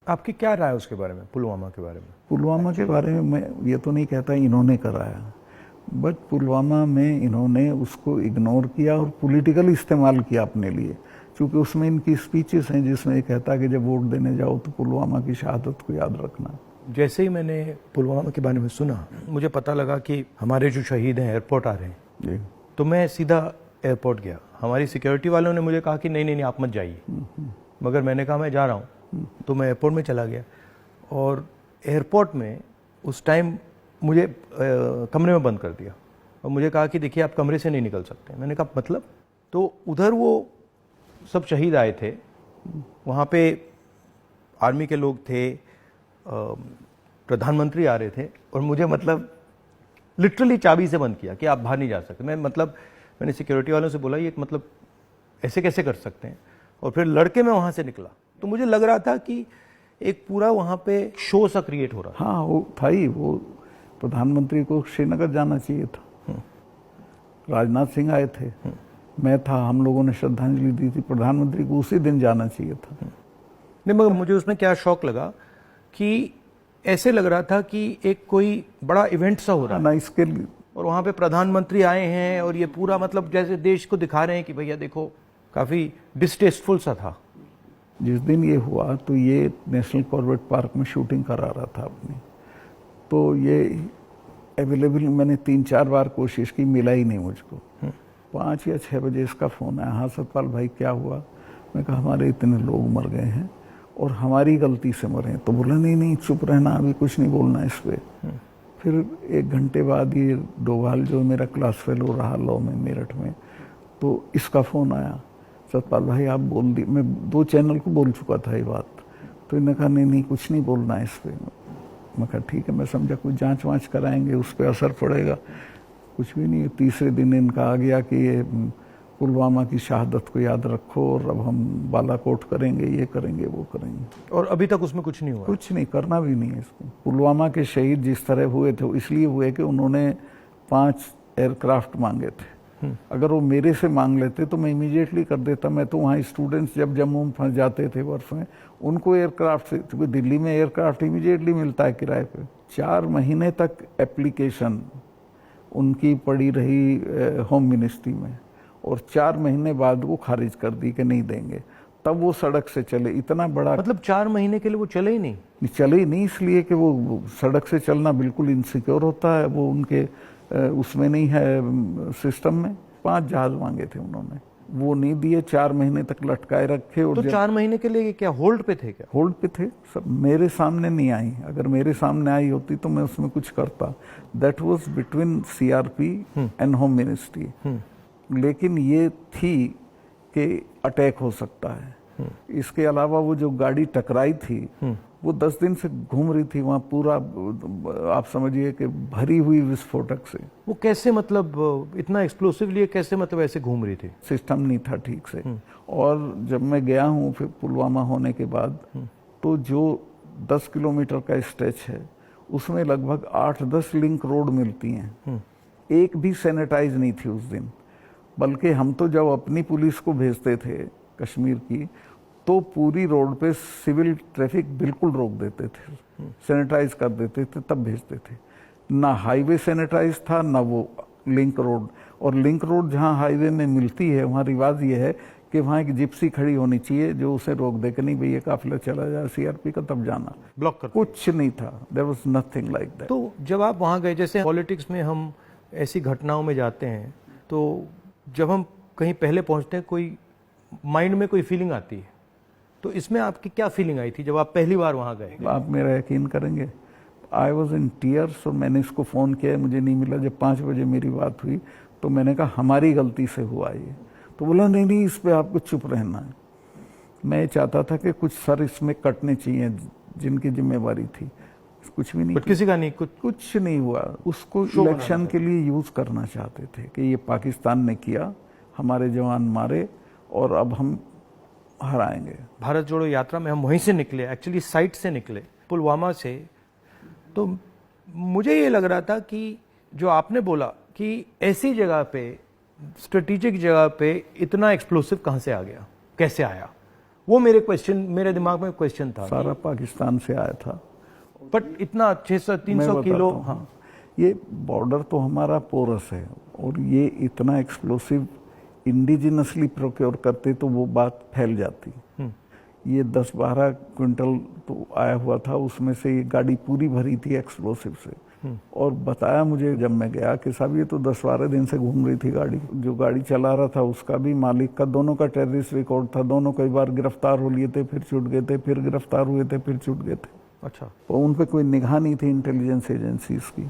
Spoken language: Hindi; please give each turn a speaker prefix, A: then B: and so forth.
A: आपकी क्या राय है उसके बारे में, पुलवामा के बारे में?
B: पुलवामा के बारे में मैं ये तो नहीं कहता इन्होंने कराया, बट पुलवामा में इन्होंने उसको इग्नोर किया और पॉलिटिकल इस्तेमाल किया अपने लिए, क्योंकि उसमें इनकी स्पीचेस हैं जिसमें ये कहता है कि जब वोट देने जाओ तो पुलवामा की शहादत को याद रखना।
A: जैसे ही मैंने पुलवामा के बारे में सुना, मुझे पता लगा कि हमारे जो शहीद हैं एयरपोर्ट आ रहे हैं
B: जी।
A: तो मैं सीधा एयरपोर्ट गया। हमारी सिक्योरिटी वालों ने मुझे कहा कि नहीं नहीं नहीं आप मत जाइए, मगर मैंने कहा मैं जा रहा हूँ, तो मैं एयरपोर्ट में चला गया। और एयरपोर्ट में उस टाइम मुझे कमरे में बंद कर दिया और मुझे कहा कि देखिए आप कमरे से नहीं निकल सकते। मैंने कहा मतलब? तो उधर वो सब शहीद आए थे, वहाँ पे आर्मी के लोग थे, प्रधानमंत्री आ रहे थे, और मुझे मतलब लिटरली चाबी से बंद किया कि आप बाहर नहीं जा सकते। मैंने सिक्योरिटी वालों से बोला ये मतलब ऐसे कैसे कर सकते हैं, और फिर लड़के मैं वहाँ से निकला तो मुझे लग रहा था कि एक पूरा वहाँ पे शो सा क्रिएट हो रहा था।
B: हाँ वो था ही, वो प्रधानमंत्री को श्रीनगर जाना चाहिए था, राजनाथ सिंह आए थे, मैं था, हम लोगों ने श्रद्धांजलि दी थी, प्रधानमंत्री को उसी दिन जाना चाहिए था।
A: नहीं मगर मुझे उसमें क्या शौक लगा कि ऐसे लग रहा था कि एक कोई बड़ा इवेंट सा हो रहा है
B: ना इसके लिए,
A: और वहाँ पे प्रधानमंत्री आए हैं और ये पूरा मतलब जैसे देश को दिखा रहे हैं कि भैया देखो, काफ़ी डिस्टेस्टफुल सा था।
B: जिस दिन ये हुआ तो ये नेशनल कॉर्बेट पार्क में शूटिंग करा रहा था अपनी, तो ये अवेलेबल मैंने 3-4 बार कोशिश की, मिला ही नहीं मुझको। 5 या 6 बजे इसका फ़ोन आया, हाँ सतपाल भाई क्या हुआ? मैं कहा हमारे इतने लोग मर गए हैं और हमारी गलती से मरे हैं। तो बोला नहीं नहीं चुप रहना, अभी कुछ नहीं बोलना इस पर। फिर 1 घंटे बाद ये डोभाल जो मेरा क्लास फेलो रहा लॉ में मेरठ में, तो इसका फ़ोन आया, सतपाल भाई आप बोल दी। मैं 2 चैनल को बोल चुका था ये बात, तो इन्होंने कहा नहीं नहीं कुछ नहीं बोलना है इस पर। मैं कहा ठीक है, मैं समझा कुछ जांच वाँच कराएंगे, उस पर असर पड़ेगा। कुछ भी नहीं। तीसरे दिन इनका आ गया कि ये पुलवामा की शहादत को याद रखो और अब हम बालाकोट करेंगे, ये करेंगे, वो करेंगे।
A: और अभी तक उसमें कुछ नहीं हुआ?
B: कुछ नहीं, करना भी नहीं है इसको। पुलवामा के शहीद जिस तरह हुए थे इसलिए हुए कि उन्होंने 5 एयरक्राफ्ट मांगे थे। अगर वो मेरे से मांग लेते तो मैं इमीडिएटली कर देता। मैं तो वहाँ स्टूडेंट्स जब जम्मू में फंस जाते थे बर्फ में, उनको एयरक्राफ्ट से, क्योंकि दिल्ली में एयरक्राफ्ट इमीडिएटली मिलता है किराए पे। 4 महीने तक एप्लीकेशन उनकी पड़ी रही होम मिनिस्ट्री में, और 4 महीने बाद वो खारिज कर दी कि नहीं देंगे। तब वो सड़क से चले। इतना बड़ा
A: मतलब 4 महीने के लिए वो चले ही नहीं?
B: चले ही नहीं, इसलिए कि वो सड़क से चलना बिल्कुल इनसिक्योर होता है, वो उनके उसमें नहीं है सिस्टम में। 5 जहाज मांगे थे उन्होंने, वो नहीं दिए, 4 महीने तक लटकाए रखे। और
A: तो 4 महीने के लिए क्या होल्ड पे थे? क्या
B: होल्ड पे थे? सब मेरे सामने नहीं आई। अगर मेरे सामने आई होती तो मैं उसमें कुछ करता। That was between CRP and home ministry. लेकिन ये थी कि अटैक हो सकता है। इसके अलावा वो जो गाड़ी टकराई थी वो 10 दिन से घूम रही थी वहाँ, पूरा आप समझिए कि भरी हुई विस्फोटक से।
A: वो कैसे, मतलब इतना एक्सप्लोसिवली कैसे, मतलब ऐसे घूम रही थी?
B: सिस्टम नहीं था ठीक से। और जब मैं गया हूँ फिर पुलवामा होने के बाद, तो जो 10 किलोमीटर का स्ट्रेच है उसमें लगभग 8-10 लिंक रोड मिलती हैं। एक भी सैनिटाइज नहीं थी उस दिन। बल्कि हम तो जब अपनी पुलिस को भेजते थे कश्मीर की, तो पूरी रोड पे सिविल ट्रैफिक बिल्कुल रोक देते थे, सैनिटाइज कर देते थे, तब भेजते थे। ना हाईवे सैनिटाइज था, ना वो लिंक रोड। और लिंक रोड जहाँ हाईवे में मिलती है वहाँ रिवाज ये है कि वहाँ एक जिप्सी खड़ी होनी चाहिए जो उसे रोक दे कि नहीं भैया काफिला चला जाए सीआरपी का, तब जाना।
A: ब्लॉक कर
B: कुछ नहीं था, there was nothing like that.
A: तो जब आप वहाँ गए, जैसे पॉलिटिक्स में हम ऐसी घटनाओं में जाते हैं, तो जब हम कहीं पहले पहुँचते हैं कोई माइंड में कोई फीलिंग आती है, तो इसमें आपकी क्या फीलिंग आई थी जब आप पहली बार वहाँ गए?
B: आप मेरा यकीन करेंगे, आई वॉज इन टीयर्स। और मैंने इसको फ़ोन किया, मुझे नहीं मिला। जब 5 बजे मेरी बात हुई तो मैंने कहा हमारी गलती से हुआ ये। तो बोला नहीं नहीं इस पर आपको चुप रहना है। मैं चाहता था कि कुछ सर इसमें कटने चाहिए जिनकी जिम्मेवारी थी। कुछ भी नहीं,
A: किसी का नहीं,
B: कुछ नहीं हुआ। उसको इलेक्शन के लिए यूज़ करना चाहते थे कि ये पाकिस्तान ने किया, हमारे जवान मारे और अब हम हराएंगे।
A: भारत जोड़ो यात्रा में हम वहीं से निकले, एक्चुअली साइट से निकले, पुलवामा से। तो मुझे ये लग रहा था कि जो आपने बोला कि ऐसी जगह पे, स्ट्रेटेजिक जगह पे इतना एक्सप्लोसिव कहाँ से आ गया, कैसे आया, वो मेरे दिमाग में क्वेश्चन था।
B: सारा पाकिस्तान से आया था।
A: बट इतना 600-300
B: मैं
A: किलो,
B: बताता हूँ, हाँ, ये बॉर्डर तो हमारा पोरस है और ये इतना एक्सप्लोसिव इंडिजिनसली प्रोक्योर करते तो वो बात फैल जाती। ये 10-12 क्विंटल तो आया हुआ था, उसमें से ये गाड़ी पूरी भरी थी एक्सप्लोसिव से। और बताया मुझे जब मैं गया कि साहब ये तो 10-12 दिन से घूम रही थी गाड़ी। जो गाड़ी चला रहा था उसका भी, मालिक का, दोनों का टेररिस्ट रिकॉर्ड था। दोनों कई बार गिरफ्तार हो लिए थे, फिर छूट गए थे, फिर गिरफ्तार हुए थे, फिर छूट गए थे।
A: अच्छा।
B: और उन पर कोई निगाह नहीं थी इंटेलिजेंस एजेंसीज की।